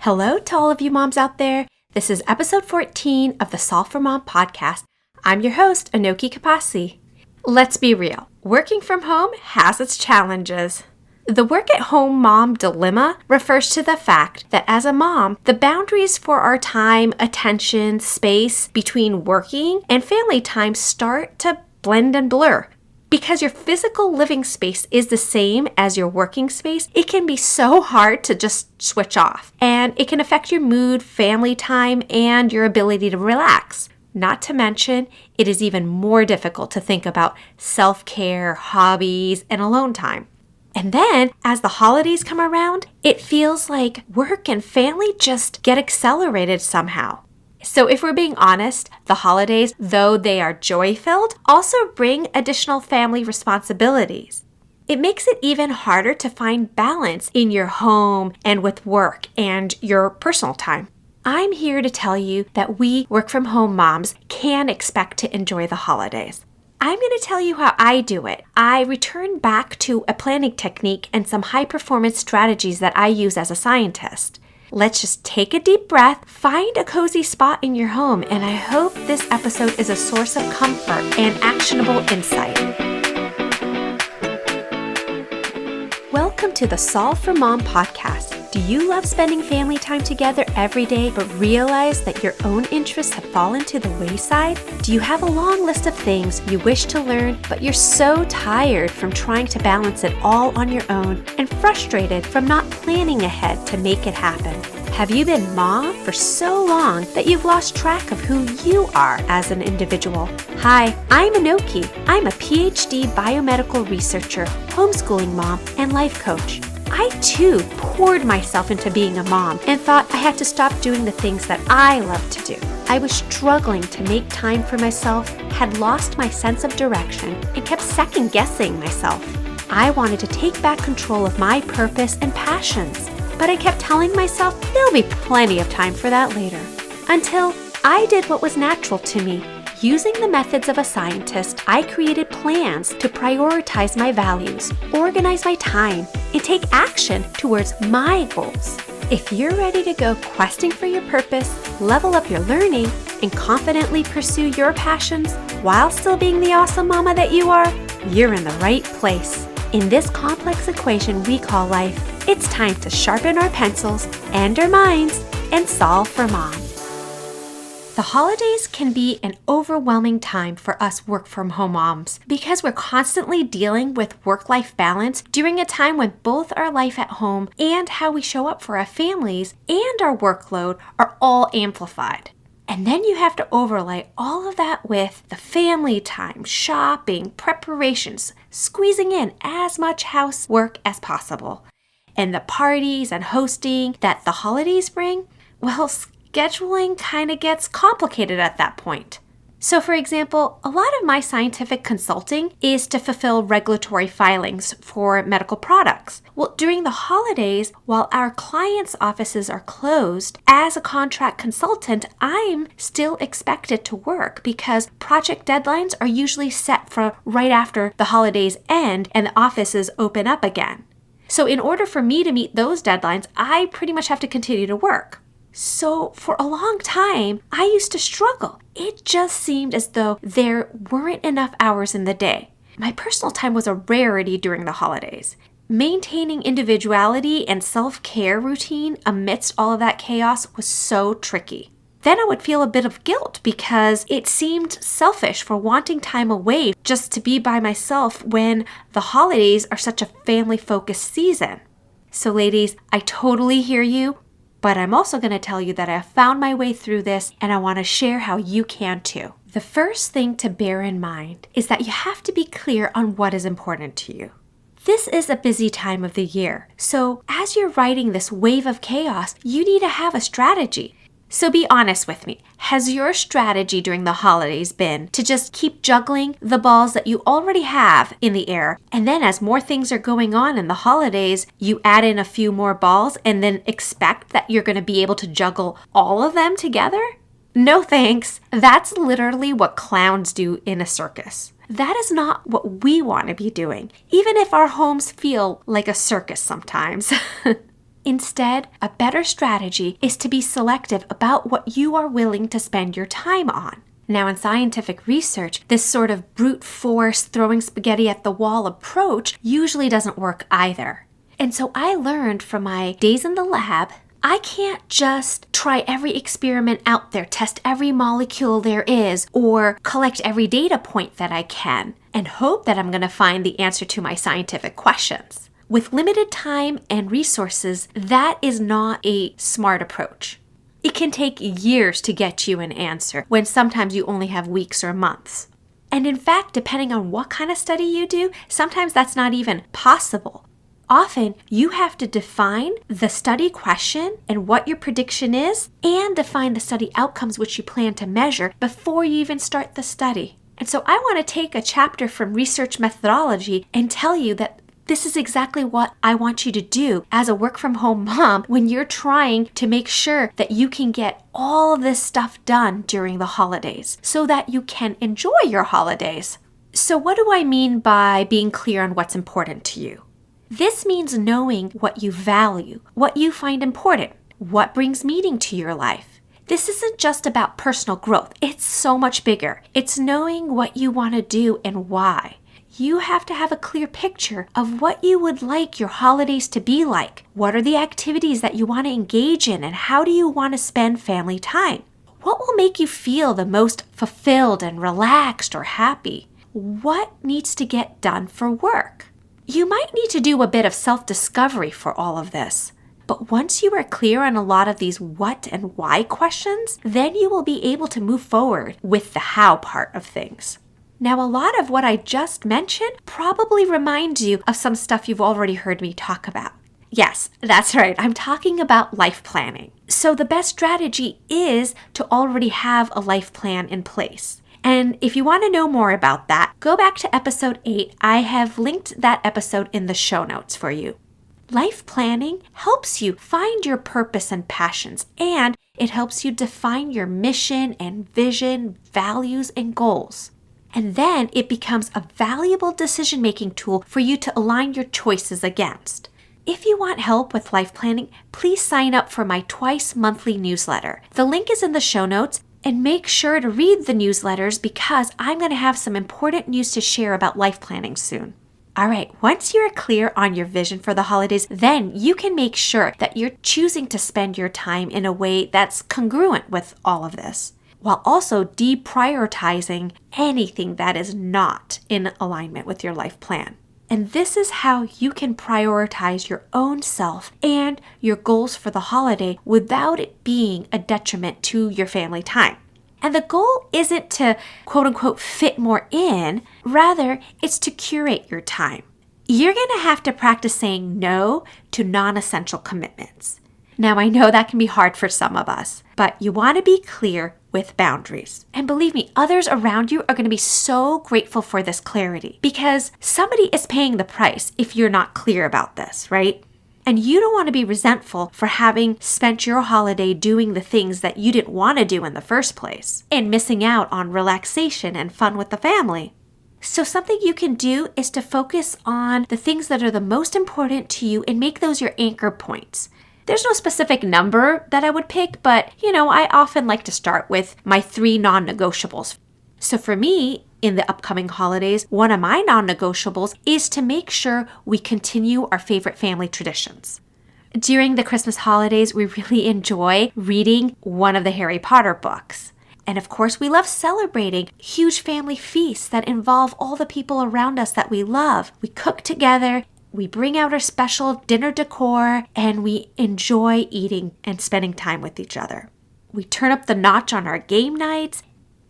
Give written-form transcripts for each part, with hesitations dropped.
Hello to all of you moms out there. This is episode 14 of the Solve for Mom podcast. I'm your host, Anoki Kapasi. Let's be real. Working from home has its challenges. The work-at-home mom dilemma refers to the fact that as a mom, the boundaries for our time, attention, space between working and family time start to blend and blur. Because your physical living space is the same as your working space, it can be so hard to just switch off. And it can affect your mood, family time, and your ability to relax. Not to mention, it is even more difficult to think about self-care, hobbies, and alone time. And then, as the holidays come around, it feels like work and family just get accelerated somehow. So if we're being honest, the holidays, though they are joy-filled, also bring additional family responsibilities. It makes it even harder to find balance in your home and with work and your personal time. I'm here to tell you that we work-from-home moms can expect to enjoy the holidays. I'm going to tell you how I do it. I return back to a planning technique and some high-performance strategies that I use as a scientist. Let's just take a deep breath, find a cozy spot in your home, and I hope this episode is a source of comfort and actionable insight. Welcome to the Solve for Mom podcast. Do you love spending family time together every day but realize that your own interests have fallen to the wayside? Do you have a long list of things you wish to learn but you're so tired from trying to balance it all on your own and frustrated from not planning ahead to make it happen? Have you been mom for so long that you've lost track of who you are as an individual? Hi, I'm Anoki. I'm a PhD biomedical researcher, homeschooling mom, and life coach. I too poured myself into being a mom and thought I had to stop doing the things that I love to do. I was struggling to make time for myself, had lost my sense of direction, and kept second-guessing myself. I wanted to take back control of my purpose and passions, but I kept telling myself there'll be plenty of time for that later. Until I did what was natural to me. Using the methods of a scientist, I created plans to prioritize my values, organize my time, and take action towards my goals. If you're ready to go questing for your purpose, level up your learning, and confidently pursue your passions while still being the awesome mama that you are, you're in the right place. In this complex equation we call life, it's time to sharpen our pencils and our minds and solve for mom. The holidays can be an overwhelming time for us work-from-home moms because we're constantly dealing with work-life balance during a time when both our life at home and how we show up for our families and our workload are all amplified. And then you have to overlay all of that with the family time, shopping, preparations, squeezing in as much housework as possible. And the parties and hosting that the holidays bring, well, scheduling kind of gets complicated at that point. So for example, a lot of my scientific consulting is to fulfill regulatory filings for medical products. Well, during the holidays, while our clients' offices are closed, as a contract consultant, I'm still expected to work because project deadlines are usually set for right after the holidays end and the offices open up again. So in order for me to meet those deadlines, I pretty much have to continue to work. So for a long time, I used to struggle. It just seemed as though there weren't enough hours in the day. My personal time was a rarity during the holidays. Maintaining individuality and self-care routine amidst all of that chaos was so tricky. Then I would feel a bit of guilt because it seemed selfish for wanting time away just to be by myself when the holidays are such a family-focused season. So ladies, I totally hear you. But I'm also going to tell you that I have found my way through this and I want to share how you can too. The first thing to bear in mind is that you have to be clear on what is important to you. This is a busy time of the year, so as you're riding this wave of chaos, you need to have a strategy. So be honest with me. Has your strategy during the holidays been to just keep juggling the balls that you already have in the air, and then as more things are going on in the holidays, you add in a few more balls and then expect that you're going to be able to juggle all of them together? No thanks. That's literally what clowns do in a circus. That is not what we want to be doing, even if our homes feel like a circus sometimes. Instead, a better strategy is to be selective about what you are willing to spend your time on. Now, in scientific research, this sort of brute force throwing spaghetti at the wall approach usually doesn't work either. And so I learned from my days in the lab, I can't just try every experiment out there, test every molecule there is, or collect every data point that I can, and hope that I'm going to find the answer to my scientific questions. With limited time and resources, that is not a smart approach. It can take years to get you an answer when sometimes you only have weeks or months. And in fact, depending on what kind of study you do, sometimes that's not even possible. Often, you have to define the study question and what your prediction is, and define the study outcomes which you plan to measure before you even start the study. And so I want to take a chapter from research methodology and tell you that this is exactly what I want you to do as a work-from-home mom when you're trying to make sure that you can get all of this stuff done during the holidays so that you can enjoy your holidays. So what do I mean by being clear on what's important to you? This means knowing what you value, what you find important, what brings meaning to your life. This isn't just about personal growth. It's so much bigger. It's knowing what you want to do and why. You have to have a clear picture of what you would like your holidays to be like. What are the activities that you want to engage in, and how do you want to spend family time? What will make you feel the most fulfilled and relaxed or happy? What needs to get done for work? You might need to do a bit of self-discovery for all of this. But once you are clear on a lot of these what and why questions, then you will be able to move forward with the how part of things. Now, a lot of what I just mentioned probably reminds you of some stuff you've already heard me talk about. Yes, that's right. I'm talking about life planning. So the best strategy is to already have a life plan in place. And if you want to know more about that, go back to episode 8. I have linked that episode in the show notes for you. Life planning helps you find your purpose and passions, and it helps you define your mission and vision, values, and goals. And then it becomes a valuable decision-making tool for you to align your choices against. If you want help with life planning, please sign up for my twice-monthly newsletter. The link is in the show notes, and make sure to read the newsletters because I'm going to have some important news to share about life planning soon. All right, once you're clear on your vision for the holidays, then you can make sure that you're choosing to spend your time in a way that's congruent with all of this, while also deprioritizing anything that is not in alignment with your life plan. And this is how you can prioritize your own self and your goals for the holiday without it being a detriment to your family time. And the goal isn't to quote unquote fit more in, rather it's to curate your time. You're going to have to practice saying no to non-essential commitments. Now, I know that can be hard for some of us, but you want to be clear with boundaries. And believe me, others around you are going to be so grateful for this clarity because somebody is paying the price if you're not clear about this, right? And you don't want to be resentful for having spent your holiday doing the things that you didn't want to do in the first place and missing out on relaxation and fun with the family. So something you can do is to focus on the things that are the most important to you and make those your anchor points. There's no specific number that I would pick, but I often like to start with my 3 non-negotiables. So for me, in the upcoming holidays, one of my non-negotiables is to make sure we continue our favorite family traditions. During the Christmas holidays, we really enjoy reading one of the Harry Potter books. And of course, we love celebrating huge family feasts that involve all the people around us that we love. We cook together. We bring out our special dinner decor, and we enjoy eating and spending time with each other. We turn up the notch on our game nights,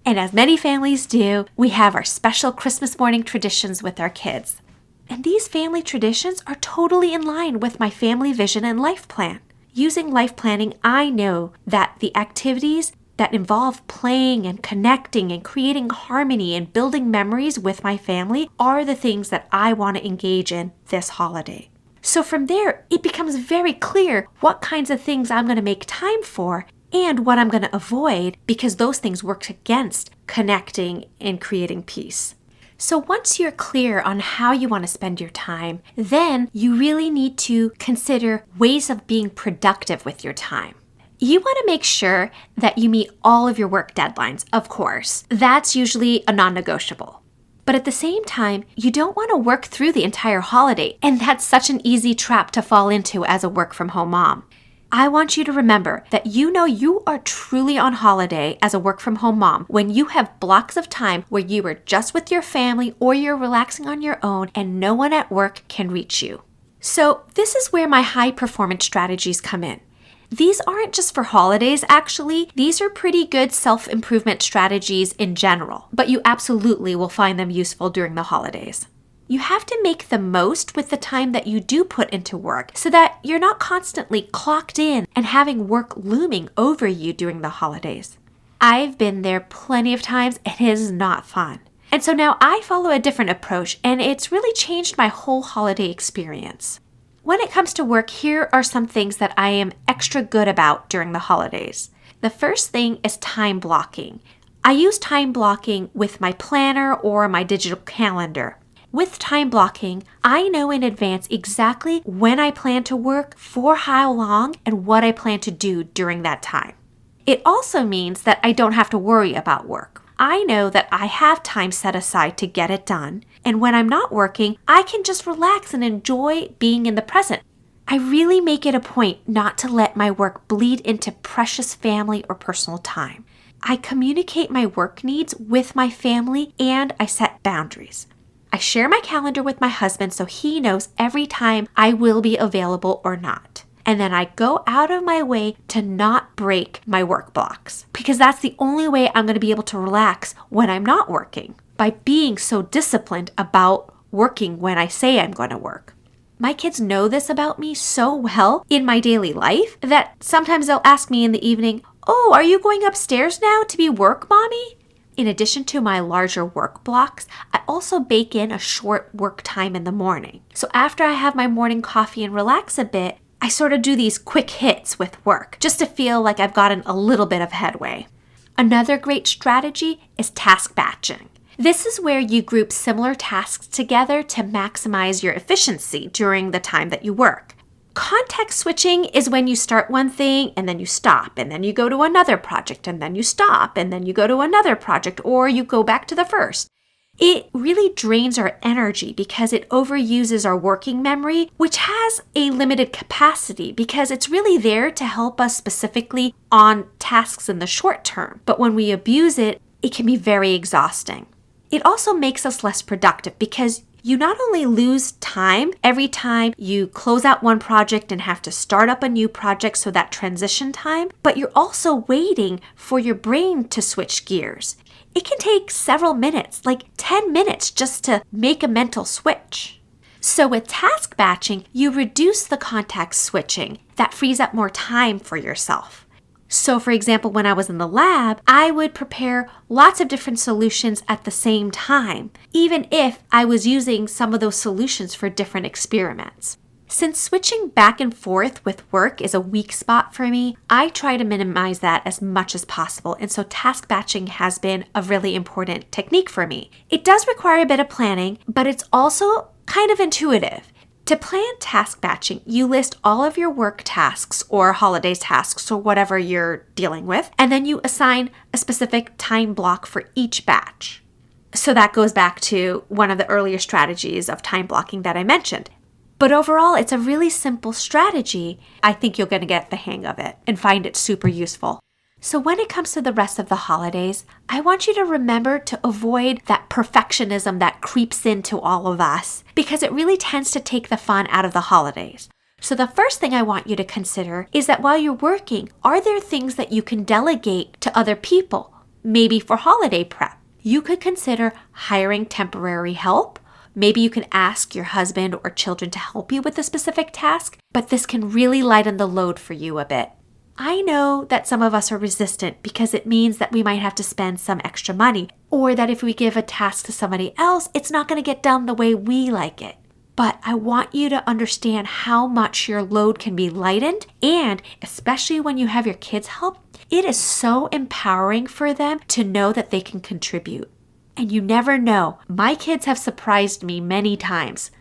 and as many families do, we have our special Christmas morning traditions with our kids. And these family traditions are totally in line with my family vision and life plan. Using life planning, I know that the activities that involve playing and connecting and creating harmony and building memories with my family are the things that I want to engage in this holiday. So from there, it becomes very clear what kinds of things I'm going to make time for and what I'm going to avoid because those things work against connecting and creating peace. So once you're clear on how you want to spend your time, then you really need to consider ways of being productive with your time. You want to make sure that you meet all of your work deadlines, of course. That's usually a non-negotiable. But at the same time, you don't want to work through the entire holiday, and that's such an easy trap to fall into as a work-from-home mom. I want you to remember that you know you are truly on holiday as a work-from-home mom when you have blocks of time where you are just with your family or you're relaxing on your own and no one at work can reach you. So this is where my high-performance strategies come in. These aren't just for holidays, actually. These are pretty good self-improvement strategies in general, but you absolutely will find them useful during the holidays. You have to make the most with the time that you do put into work so that you're not constantly clocked in and having work looming over you during the holidays. I've been there plenty of times and it is not fun. And so now I follow a different approach and it's really changed my whole holiday experience. When it comes to work, here are some things that I am extra good about during the holidays. The first thing is time blocking. I use time blocking with my planner or my digital calendar. With time blocking, I know in advance exactly when I plan to work, for how long, and what I plan to do during that time. It also means that I don't have to worry about work. I know that I have time set aside to get it done, and when I'm not working, I can just relax and enjoy being in the present. I really make it a point not to let my work bleed into precious family or personal time. I communicate my work needs with my family and I set boundaries. I share my calendar with my husband so he knows every time I will be available or not. And then I go out of my way to not break my work blocks because that's the only way I'm going to be able to relax when I'm not working, by being so disciplined about working when I say I'm going to work. My kids know this about me so well in my daily life that sometimes they'll ask me in the evening, "Oh, are you going upstairs now to be work, Mommy?" In addition to my larger work blocks, I also bake in a short work time in the morning. So after I have my morning coffee and relax a bit, I sort of do these quick hits with work just to feel like I've gotten a little bit of headway. Another great strategy is task batching. This is where you group similar tasks together to maximize your efficiency during the time that you work. Context switching is when you start one thing and then you stop and then you go to another project and then you stop and then you go to another project or you go back to the first. It really drains our energy because it overuses our working memory, which has a limited capacity because it's really there to help us specifically on tasks in the short term. But when we abuse it, it can be very exhausting. It also makes us less productive because you not only lose time every time you close out one project and have to start up a new project, so that transition time, but you're also waiting for your brain to switch gears. It can take several minutes, like 10 minutes, just to make a mental switch. So with task batching, you reduce the context switching. That frees up more time for yourself. So for example, when I was in the lab, I would prepare lots of different solutions at the same time, even if I was using some of those solutions for different experiments. Since switching back and forth with work is a weak spot for me, I try to minimize that as much as possible, and so task batching has been a really important technique for me. It does require a bit of planning, but it's also kind of intuitive. To plan task batching, you list all of your work tasks or holiday tasks or whatever you're dealing with, and then you assign a specific time block for each batch. So that goes back to one of the earlier strategies of time blocking that I mentioned. But overall, it's a really simple strategy. I think you're going to get the hang of it and find it super useful. So when it comes to the rest of the holidays, I want you to remember to avoid that perfectionism that creeps into all of us because it really tends to take the fun out of the holidays. So the first thing I want you to consider is that while you're working, are there things that you can delegate to other people? Maybe for holiday prep. You could consider hiring temporary help. Maybe you can ask your husband or children to help you with a specific task, but this can really lighten the load for you a bit. I know that some of us are resistant because it means that we might have to spend some extra money, or that if we give a task to somebody else, it's not going to get done the way we like it. But I want you to understand how much your load can be lightened, and especially when you have your kids help, it is so empowering for them to know that they can contribute. And you never know. My kids have surprised me many times.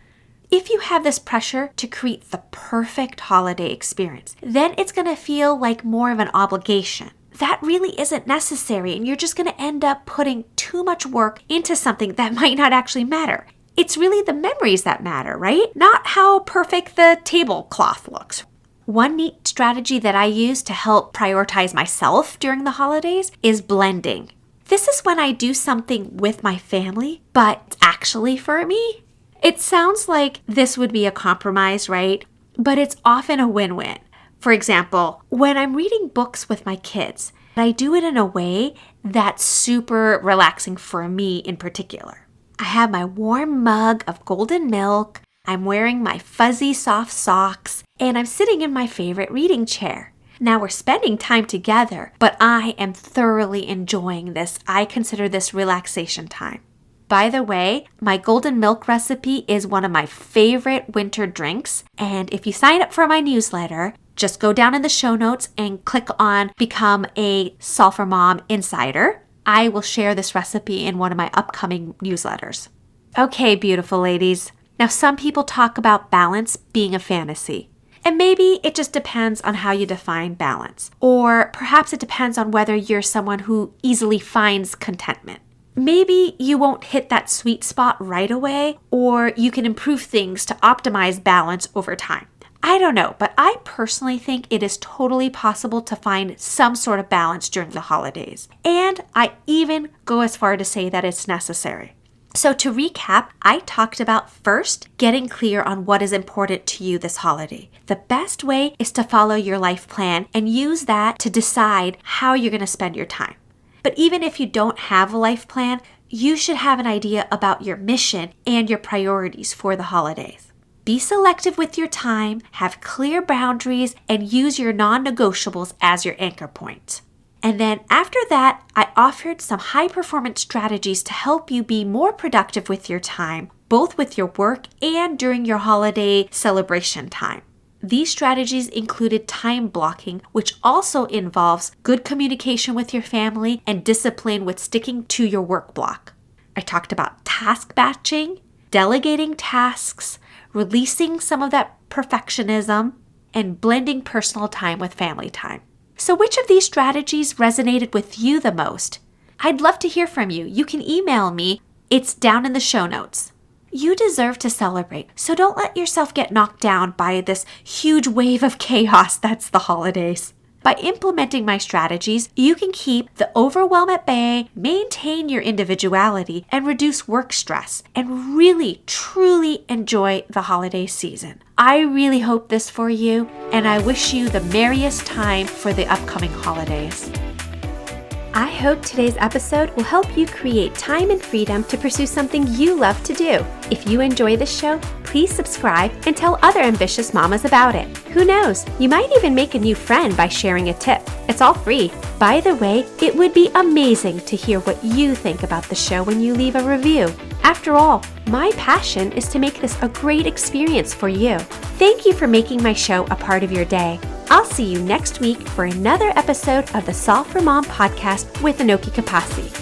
If you have this pressure to create the perfect holiday experience, then it's going to feel like more of an obligation. That really isn't necessary, and you're just going to end up putting too much work into something that might not actually matter. It's really the memories that matter, right? Not how perfect the tablecloth looks. One neat strategy that I use to help prioritize myself during the holidays is blending. This is when I do something with my family, but actually for me. It sounds like this would be a compromise, right? But it's often a win-win. For example, when I'm reading books with my kids, I do it in a way that's super relaxing for me in particular. I have my warm mug of golden milk, I'm wearing my fuzzy soft socks, and I'm sitting in my favorite reading chair. Now we're spending time together, but I am thoroughly enjoying this. I consider this relaxation time. By the way, my golden milk recipe is one of my favorite winter drinks, and if you sign up for my newsletter, just go down in the show notes and click on Become a SFM Mom Insider. I will share this recipe in one of my upcoming newsletters. Okay, beautiful ladies. Now, some people talk about balance being a fantasy. And maybe it just depends on how you define balance. Or perhaps it depends on whether you're someone who easily finds contentment. Maybe you won't hit that sweet spot right away, or you can improve things to optimize balance over time. I don't know, but I personally think it is totally possible to find some sort of balance during the holidays. And I even go as far to say that it's necessary. So to recap, I talked about first getting clear on what is important to you this holiday. The best way is to follow your life plan and use that to decide how you're going to spend your time. But even if you don't have a life plan, you should have an idea about your mission and your priorities for the holidays. Be selective with your time, have clear boundaries, and use your non-negotiables as your anchor point. And then after that, I offered some high-performance strategies to help you be more productive with your time, both with your work and during your holiday celebration time. These strategies included time blocking, which also involves good communication with your family and discipline with sticking to your work block. I talked about task batching, delegating tasks, releasing some of that perfectionism, and blending personal time with family time. So which of these strategies resonated with you the most? I'd love to hear from you. You can email me. It's down in the show notes. You deserve to celebrate, so don't let yourself get knocked down by this huge wave of chaos that's the holidays. By implementing my strategies, you can keep the overwhelm at bay, maintain your individuality, and reduce work stress, and really, truly enjoy the holiday season. I really hope this for you, and I wish you the merriest time for the upcoming holidays. I hope today's episode will help you create time and freedom to pursue something you love to do. If you enjoy this show, please subscribe and tell other ambitious mamas about it. Who knows, you might even make a new friend by sharing a tip. It's all free. By the way, it would be amazing to hear what you think about the show when you leave a review. After all, my passion is to make this a great experience for you. Thank you for making my show a part of your day. I'll see you next week for another episode of the Solve for Mom podcast with Anoki Kapasi.